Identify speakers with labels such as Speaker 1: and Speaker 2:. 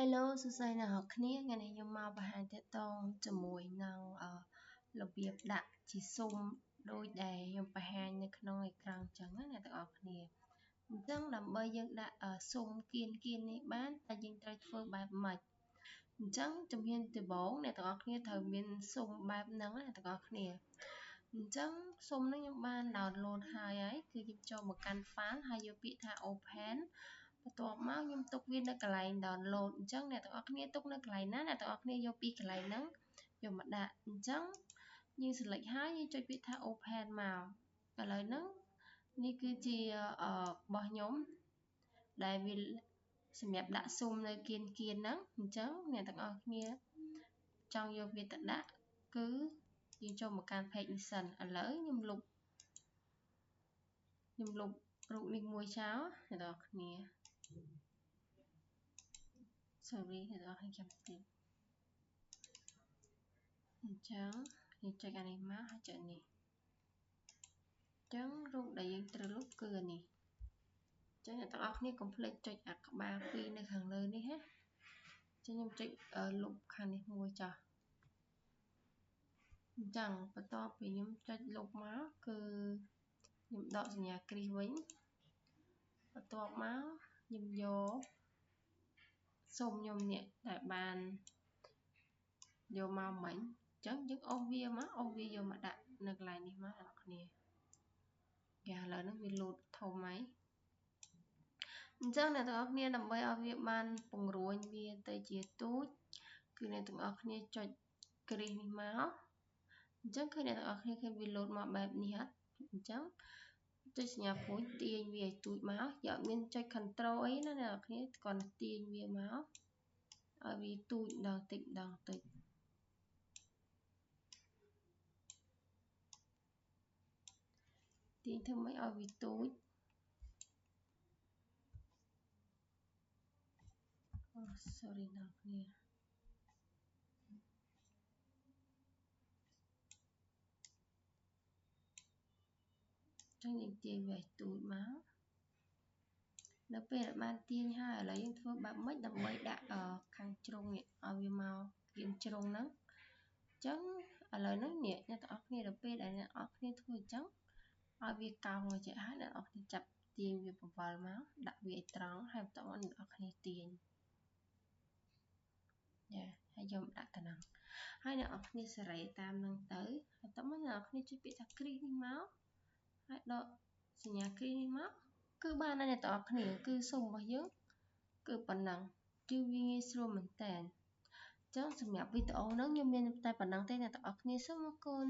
Speaker 1: Hello សួស្តីអ្នកនរគ្នាថ្ងៃនេះខ្ញុំមកបង្ហាញទាក់ទងជាមួយនឹងរបៀបដាក់ជាស៊ុំដូចដែលខ្ញុំបង្ហាញនៅក្នុងអេក្រង់អញ្ចឹងណាអ្នកទាំងអស់គ្នាអញ្ចឹងដើម្បីយើងដាក់ស៊ុំគៀននេះបានតែយើងត្រូវធ្វើបែបម៉េចអញ្ចឹងជំហានដំបូងអ្នកទាំងអស់គ្នាត្រូវមានស៊ុំបែបហ្នឹងណាអ្នកទាំងអស់គ្នាអញ្ចឹងស៊ុំនេះខ្ញុំបាន download ហើយគឺខ្ញុំចូលមកកាន់ file ហើយយកពាក្យថា open បន្ទាប់មកខ្ញុំទុកវានៅកន្លែង download អញ្ចឹងអ្នកទាំងអស់គ្នាទុកនៅកន្លែងណាអ្នកទាំងអស់គ្នាយកពីកន្លែងហ្នឹងយកមកដាក់អញ្ចឹងយើង select ហើយយើងចុចពាក្យថា open មកឥឡូវហ្នឹងនេះគឺជារបស់ខ្ញុំដែលវាសម្រាប់ដាក់ស៊ុំនៅគៀនហ្នឹងអញ្ចឹងអ្នកទាំងអស់គ្នាចង់យកវាទៅដាក់គឺយើងចូលមកកាន់ page នេះសិនឥឡូវខ្ញុំលុបរូបនេះមួយចោលអ្នកទាំងអស់គ្នា sorry អ្នកទាំងអស់គ្នាចាំតិចអញ្ចឹងយើងចុចអានេះមកហើយចុចនេះអញ្ចឹងរូបដែលយើងត្រូវលុបគឺអានេះអញ្ចឹងអ្នកទាំងអស់គ្នាកុំភ្លេចចុចអាក្បាល2នៅខាងលើនេះណាអញ្ចឹងខ្ញុំចុចលុបខាងនេះមួយចោលអញ្ចឹងបន្ទាប់ពីខ្ញុំចុចលុបមកគឺខ្ញុំដកសញ្ញាគ្រីសវិញបន្ទាប់មកខ្ញុំយកស៊ុំខ្ញុំនេះដែលបានយកមកមិញអញ្ចឹងយើងអូសវាយកមកដាក់នៅកន្លែងនេះមកអ្នកគ្នាយ៉ាឥឡូវនេះវាលូតធំហើយអញ្ចឹងអ្នកទាំងអស់គ្នាដើម្បីឲ្យវាបានពង្រួញវាទៅជាទូចគឺអ្នកទាំងអស់គ្នាចុចគ្រីសនេះមកអញ្ចឹងឃើញអ្នកទាំងអស់គ្នាឃើញវាលូតមកបែបនេះអត់អញ្ចឹងចុចសញ្ញាព្រួយទាញវាឲ្យទូចមកយកមានចុច control អីណាអ្នកទាំងអស់គ្នាគ្រាន់តែទាញវាមកឲ្យវាទូចម្ដងតិចទាញធ្វើម៉េចឲ្យវាទូចsorry អ្នកគ្នាចឹងយើងទាញវាឲ្យទូចមកនៅពេលដែលបានទាញហើយឥឡូវយើងធ្វើបែបម៉េចដើម្បីដាក់ខាងជ្រុងនេះឲ្យវាមកគៀនជ្រុងហ្នឹងអញ្ចឹងឥឡូវហ្នឹងអ្នកទាំងអស់គ្នាដល់ពេលដែលអ្នកទាំងអស់គ្នាធ្វើអញ្ចឹងឲ្យវាកោងមកចេះហើយអ្នកទាំងអស់គ្នាចាប់ទាញវាបវល់មកដាក់វាឲ្យត្រង់ហើយបន្តមកអ្នកទាំងអស់គ្នាទាញហើយយកមកដាក់ទៅហ្នឹងហើយអ្នកទាំងអស់គ្នាសេរីតាមហ្នឹងទៅហើយបន្តមកអ្នកទាំងអស់គ្នាចុចពាក្យថាគ្រីសនេះមកហើយដកសញ្ញាគ្រីសនេះមកគឺបានហើយអ្នកទាំងអស់គ្នាគឺស៊ុំរបស់យើងគឺប៉ុណ្ណឹងគឺវាងាយស្រួលមែនតើអញ្ចឹងសម្រាប់វីដេអូហ្នឹងខ្ញុំមានតែប៉ុណ្ណឹងទេអ្នកទាំងអស់គ្នាសូមអរគុណ